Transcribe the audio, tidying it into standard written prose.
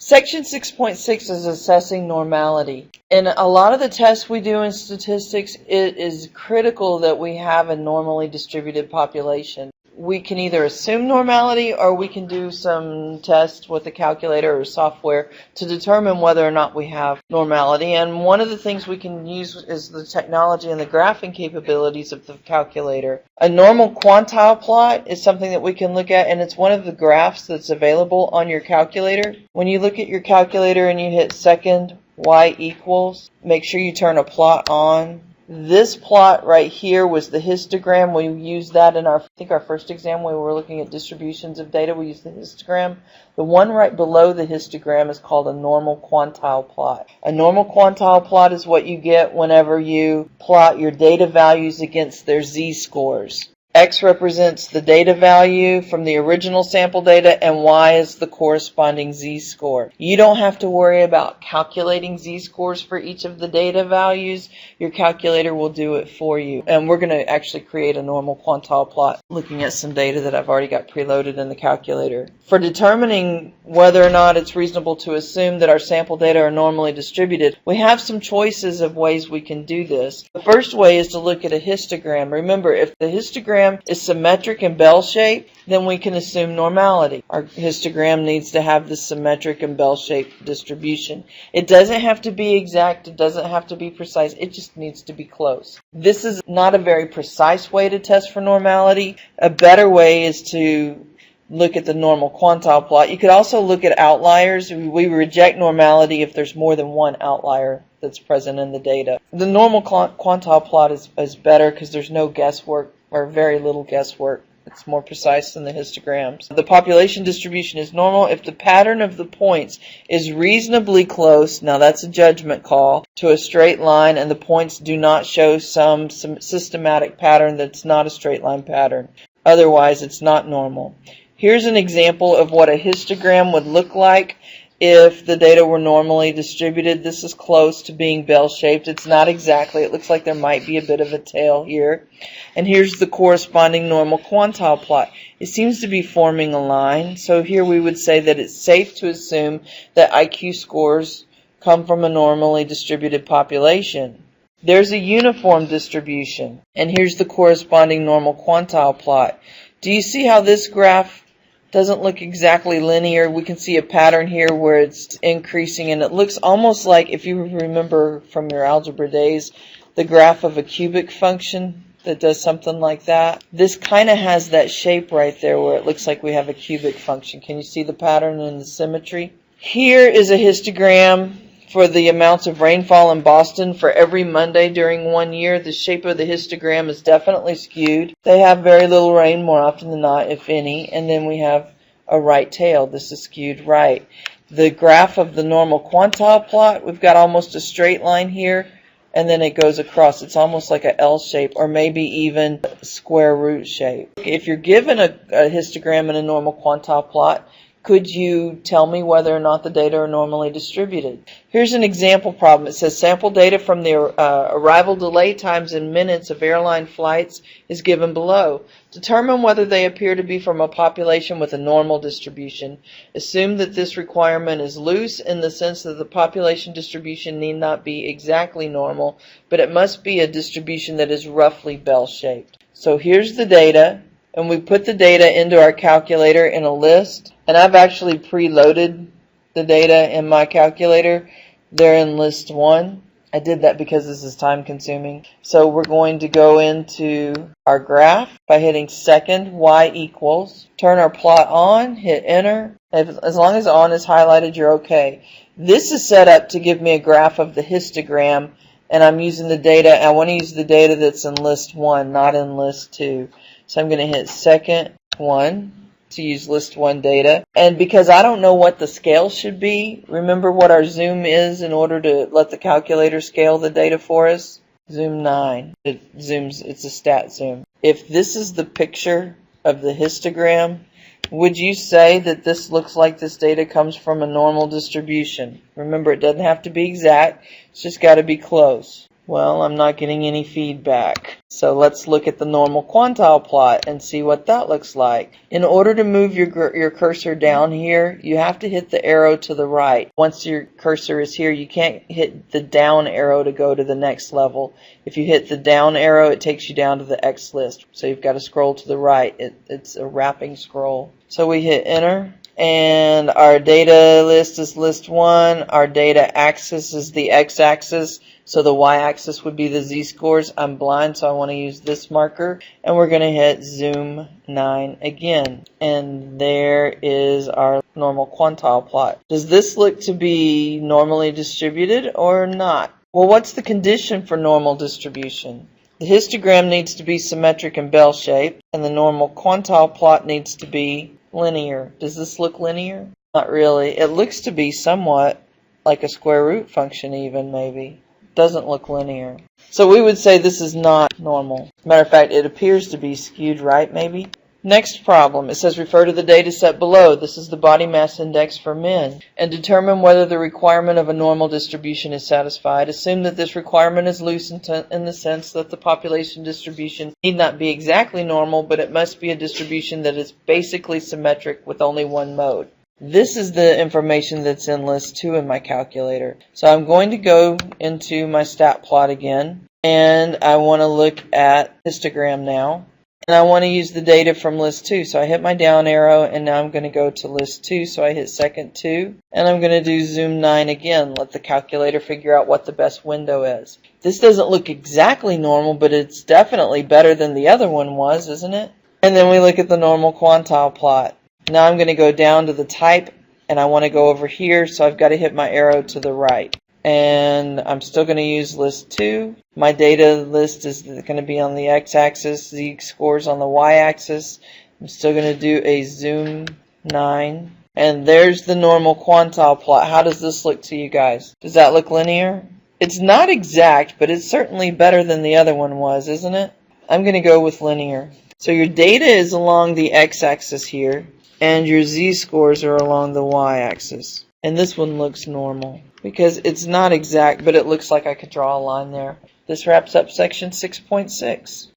Section 6.6 is assessing normality. In a lot of the tests we do in statistics, it is critical that we have a normally distributed population. We can either assume normality or we can do some tests with a calculator or software to determine whether or not we have normality. And one of the things we can use is the technology and the graphing capabilities of the calculator. A normal quantile plot is something that we can look at, and it's one of the graphs that's available on your calculator. When you look at your calculator and you hit second, y equals, make sure you turn a plot on. This plot right here was the histogram. We used that in our first exam when we were looking at distributions of data. We used the histogram. The one right below the histogram is called a normal quantile plot. A normal quantile plot is what you get whenever you plot your data values against their z-scores. X represents the data value from the original sample data, and Y is the corresponding z-score. You don't have to worry about calculating z-scores for each of the data values. Your calculator will do it for you. And we're going to actually create a normal quantile plot looking at some data that I've already got preloaded in the calculator. For determining whether or not it's reasonable to assume that our sample data are normally distributed, we have some choices of ways we can do this. The first way is to look at a histogram. Remember, if the histogram is symmetric and bell-shaped, then we can assume normality. Our histogram needs to have this symmetric and bell-shaped distribution. It doesn't have to be exact. It doesn't have to be precise. It just needs to be close. This is not a very precise way to test for normality. A better way is to look at the normal quantile plot. You could also look at outliers. We reject normality if there's more than one outlier that's present in the data. The normal quantile plot is better because there's no guesswork or very little guesswork. It's more precise than the histograms. The population distribution is normal if the pattern of the points is reasonably close, now that's a judgment call, to a straight line, and the points do not show some systematic pattern that's not a straight line pattern. Otherwise, it's not normal. Here's an example of what a histogram would look like if the data were normally distributed. This is close to being bell-shaped. It's not exactly. It looks like there might be a bit of a tail here. And here's the corresponding normal quantile plot. It seems to be forming a line. So here we would say that it's safe to assume that IQ scores come from a normally distributed population. There's a uniform distribution. And here's the corresponding normal quantile plot. Do you see how this graph doesn't look exactly linear? We can see a pattern here where it's increasing, and it looks almost like, if you remember from your algebra days, the graph of a cubic function that does something like that. This kind of has that shape right there where it looks like we have a cubic function. Can you see the pattern and the symmetry? Here is a histogram for the amounts of rainfall in Boston for every Monday during 1 year. The shape of the histogram is definitely skewed. They have very little rain more often than not, if any. And then we have a right tail. This is skewed right. The graph of the normal quantile plot, we've got almost a straight line here, and then it goes across. It's almost like a L shape, or maybe even a square root shape. If you're given a histogram and a normal quantile plot, could you tell me whether or not the data are normally distributed? Here's an example problem. It says sample data from the arrival delay times in minutes of airline flights is given below. Determine whether they appear to be from a population with a normal distribution. Assume that this requirement is loose in the sense that the population distribution need not be exactly normal, but it must be a distribution that is roughly bell-shaped. So here's the data, and we put the data into our calculator in a list. And I've actually preloaded the data in my calculator. They're in list 1. I did that because this is time consuming. So we're going to go into our graph by hitting second, y equals. Turn our plot on, hit enter. As long as on is highlighted, you're okay. This is set up to give me a graph of the histogram, and I'm using the data. I want to use the data that's in list 1, not in list 2. So I'm going to hit second 1. To use list 1 data. And because I don't know what the scale should be, remember what our zoom is in order to let the calculator scale the data for us? Zoom 9. It's a stat zoom. If this is the picture of the histogram, would you say that this looks like this data comes from a normal distribution? Remember, it doesn't have to be exact. It's just got to be close. Well, I'm not getting any feedback. So let's look at the normal quantile plot and see what that looks like. In order to move your cursor down here, you have to hit the arrow to the right. Once your cursor is here, you can't hit the down arrow to go to the next level. If you hit the down arrow, it takes you down to the X list. So you've got to scroll to the right. It's a wrapping scroll. So we hit enter. And our data list is list 1. Our data axis is the x-axis. So the y-axis would be the z-scores. I'm blind, so I want to use this marker. And we're going to hit zoom 9 again. And there is our normal quantile plot. Does this look to be normally distributed or not? Well, what's the condition for normal distribution? The histogram needs to be symmetric and bell-shaped. And the normal quantile plot needs to be linear. Does this look linear? Not really. It looks to be somewhat like a square root function even, maybe. Doesn't look linear. So we would say this is not normal. Matter of fact, it appears to be skewed right, maybe. Next problem. It says refer to the data set below. This is the body mass index for men. And determine whether the requirement of a normal distribution is satisfied. Assume that this requirement is loose in the sense that the population distribution need not be exactly normal, but it must be a distribution that is basically symmetric with only one mode. This is the information that's in list 2 in my calculator. So I'm going to go into my stat plot again. And I want to look at histogram now. And I want to use the data from list 2. So I hit my down arrow and now I'm going to go to list 2. So I hit second 2 and I'm going to do zoom 9 again. Let the calculator figure out what the best window is. This doesn't look exactly normal, but it's definitely better than the other one was, isn't it? And then we look at the normal quantile plot. Now I'm going to go down to the type and I want to go over here. So I've got to hit my arrow to the right. And I'm still going to use list 2. My data list is going to be on the x-axis, z-scores on the y-axis. I'm still going to do a zoom 9. And there's the normal quantile plot. How does this look to you guys? Does that look linear? It's not exact, but it's certainly better than the other one was, isn't it? I'm going to go with linear. So your data is along the x-axis here, and your z-scores are along the y-axis. And this one looks normal because it's not exact, but it looks like I could draw a line there. This wraps up section 6.6.